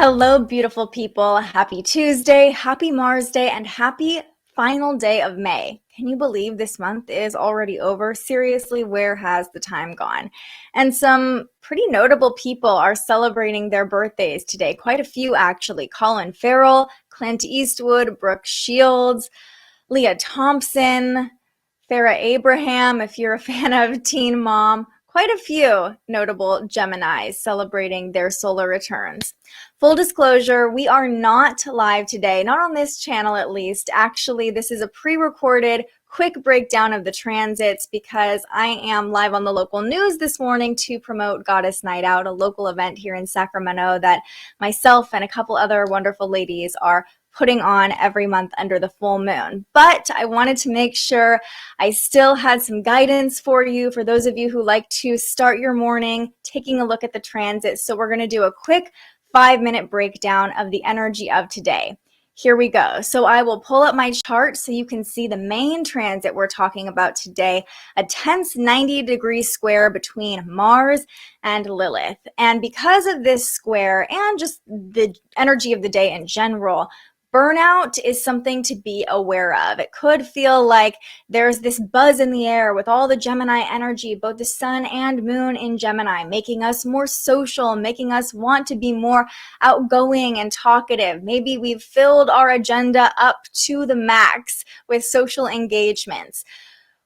Hello, beautiful people. Happy Tuesday, happy Mars Day, and happy final day of May. Can you believe this month is already over? Seriously, where has the time gone? And some pretty notable people are celebrating their birthdays today. Quite a few, actually. Colin Farrell, Clint Eastwood, Brooke Shields, Leah Thompson, Farrah Abraham, if you're a fan of Teen Mom. Quite a few notable Geminis celebrating their solar returns. Full disclosure, we are not live today, not on this channel at least. Actually, this is a pre-recorded quick breakdown of the transits because I am live on the local news this morning to promote Goddess Night Out, a local event here in Sacramento that myself and a couple other wonderful ladies are putting on every month under the full moon. But I wanted to make sure I still had some guidance for you, for those of you who like to start your morning taking a look at the transits. So we're going to do a quick 5-minute breakdown of the energy of today. Here we go. So I will pull up my chart so you can see the main transit we're talking about today, a tense 90-degree square between Mars and Lilith. And because of this square and just the energy of the day in general, burnout is something to be aware of. It could feel like there's this buzz in the air with all the Gemini energy, both the sun and moon in Gemini, making us more social, making us want to be more outgoing and talkative. Maybe we've filled our agenda up to the max with social engagements.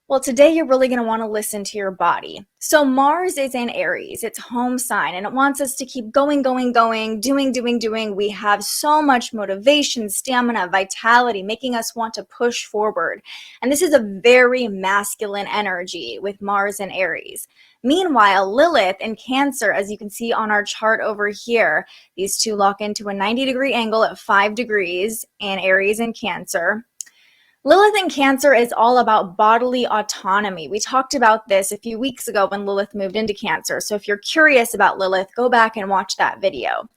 Well, today you're really going to want to listen to your body. So Mars is in Aries, its home sign, and it wants us to keep going, doing. We have so much motivation, stamina, vitality, making us want to push forward. And this is a very masculine energy with Mars in Aries. Meanwhile, Lilith in Cancer, as you can see on our chart over here, these two lock into a 90-degree angle at 5 degrees in Aries and Cancer. Lilith in Cancer is all about bodily autonomy. We talked about this a few weeks ago when Lilith moved into Cancer. So if you're curious about Lilith, go back and watch that video.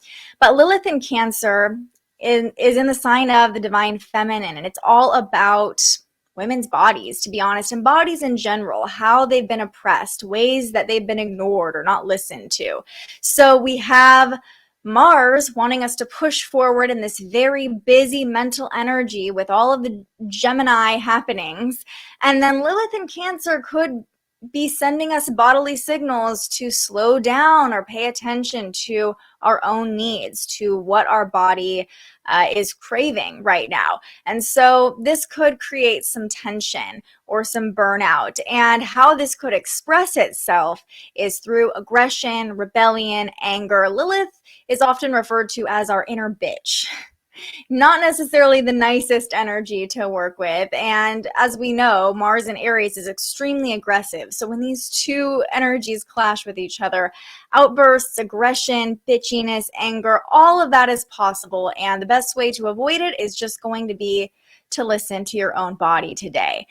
But Lilith in Cancer is in the sign of the divine feminine, and it's all about women's bodies, to be honest, and bodies in general, how they've been oppressed, ways that they've been ignored or not listened to. So we have Mars wanting us to push forward in this very busy mental energy with all of the Gemini happenings. And then Lilith in Cancer could be sending us bodily signals to slow down or pay attention to our own needs, to what our body is craving right now. And so this could create some tension or some burnout. And how this could express itself is through aggression, rebellion, anger. Lilith is often referred to as our inner bitch. Not necessarily the nicest energy to work with. And as we know, Mars in Aries is extremely aggressive. So when these two energies clash with each other, outbursts, aggression, bitchiness, anger, all of that is possible. And the best way to avoid it is just going to be to listen to your own body today.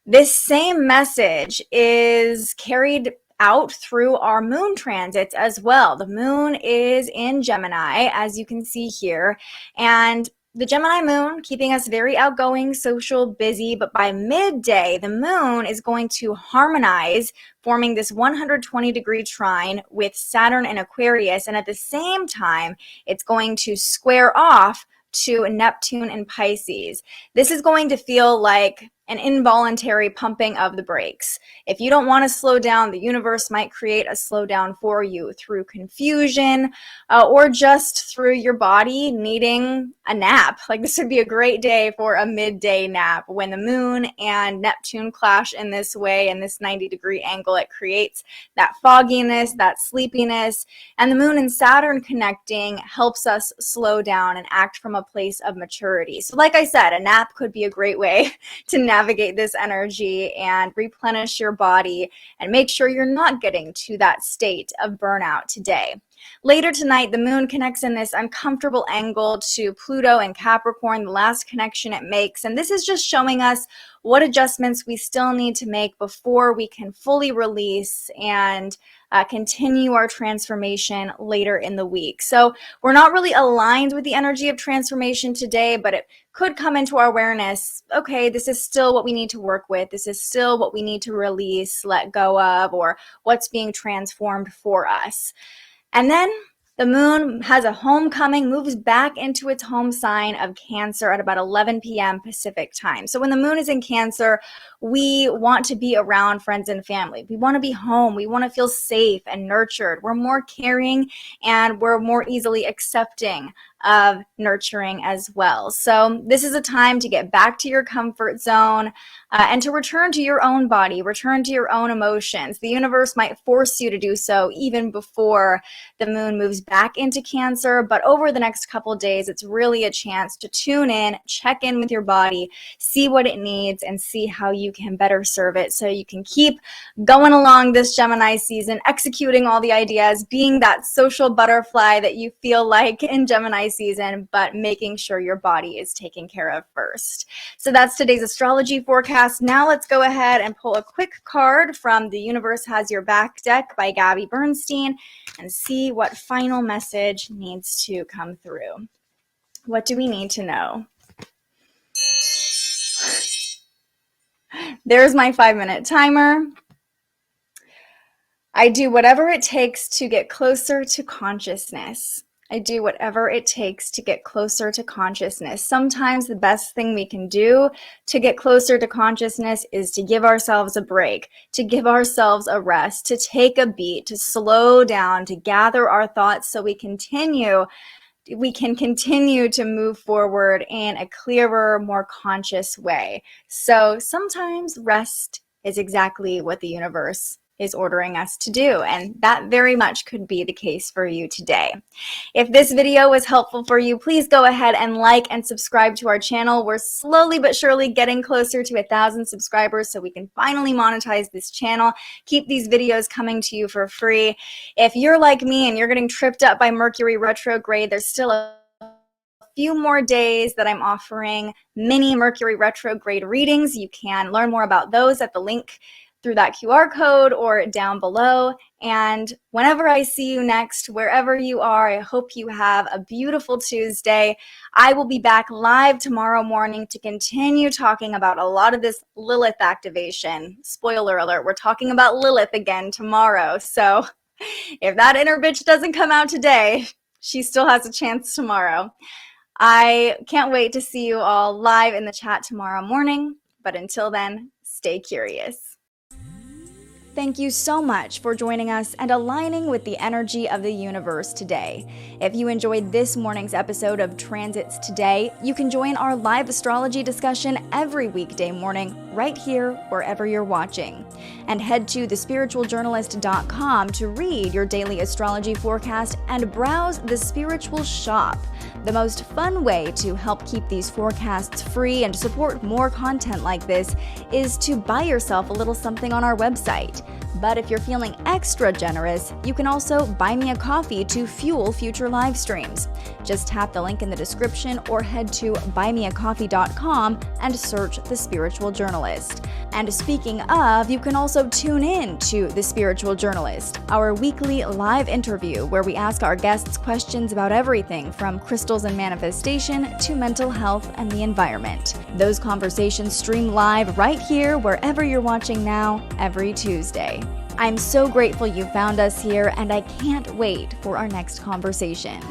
This same message is carried out through our moon transits as well. The moon is in Gemini, as you can see here, and the Gemini moon keeping us very outgoing, social, busy, but by midday, the moon is going to harmonize, forming this 120-degree trine with Saturn in Aquarius, and at the same time, it's going to square off to Neptune in Pisces. This is going to feel like an involuntary pumping of the brakes. If you don't want to slow down, the universe might create a slowdown for you through confusion or just through your body needing a nap. Like this would be a great day for a midday nap. When the moon and Neptune clash in this way, in this 90-degree angle, it creates that fogginess, that sleepiness, and the moon and Saturn connecting helps us slow down and act from a place of maturity. So like I said, a nap could be a great way to navigate this energy and replenish your body and make sure you're not getting to that state of burnout today. Later tonight, the moon connects in this uncomfortable angle to Pluto and Capricorn, the last connection it makes. And this is just showing us what adjustments we still need to make before we can fully release and continue our transformation later in the week. So we're not really aligned with the energy of transformation today, but it could come into our awareness, okay, this is still what we need to work with. This is still what we need to release, let go of, or what's being transformed for us. And then The moon has a homecoming, moves back into its home sign of Cancer at about 11 p.m. Pacific time. So when the moon is in Cancer, we want to be around friends and family. We want to be home. We want to feel safe and nurtured. We're more caring and we're more easily accepting of nurturing as well. So this is a time to get back to your comfort zone and to return to your own body, return to your own emotions. The universe might force you to do so even before the moon moves back into Cancer, but over the next couple of days, it's really a chance to tune in, check in with your body, see what it needs, and see how you can better serve it so you can keep going along this Gemini season, executing all the ideas, being that social butterfly that you feel like in Gemini season, but making sure your body is taken care of first. So that's today's astrology forecast. Now let's go ahead and pull a quick card from The Universe Has Your Back deck by Gabby Bernstein and see what final message needs to come through. What do we need to know? There's my 5-minute timer. I do whatever it takes to get closer to consciousness. I do whatever it takes to get closer to consciousness. Sometimes the best thing we can do to get closer to consciousness is to give ourselves a break, to give ourselves a rest, to take a beat, to slow down, to gather our thoughts so we can continue to move forward in a clearer, more conscious way. So sometimes rest is exactly what the universe is ordering us to do, and that very much could be the case for you today. If this video was helpful for you, please go ahead and like and subscribe to our channel. We're slowly but surely getting closer to 1,000 subscribers so we can finally monetize this channel, keep these videos coming to you for free. If you're like me and you're getting tripped up by Mercury retrograde, there's still a few more days that I'm offering mini Mercury retrograde readings. You can learn more about those at the link through that QR code or down below. And whenever I see you next, wherever you are, I hope you have a beautiful Tuesday. I will be back live tomorrow morning to continue talking about a lot of this Lilith activation. Spoiler alert, we're talking about Lilith again tomorrow. So if that inner bitch doesn't come out today, she still has a chance tomorrow. I can't wait to see you all live in the chat tomorrow morning. But until then, stay curious. Thank you so much for joining us and aligning with the energy of the universe today. If you enjoyed this morning's episode of Transits Today, you can join our live astrology discussion every weekday morning right here wherever you're watching. And head to thespiritualjournalist.com to read your daily astrology forecast and browse the Spiritual Shop. The most fun way to help keep these forecasts free and support more content like this is to buy yourself a little something on our website. But if you're feeling extra generous, you can also buy me a coffee to fuel future live streams. Just tap the link in the description or head to buymeacoffee.com and search The Spiritual Journalist. And speaking of, you can also tune in to The Spiritual Journalist, our weekly live interview where we ask our guests questions about everything from crystals and manifestation to mental health and the environment. Those conversations stream live right here wherever you're watching now every Tuesday. I'm so grateful you found us here, and I can't wait for our next conversation.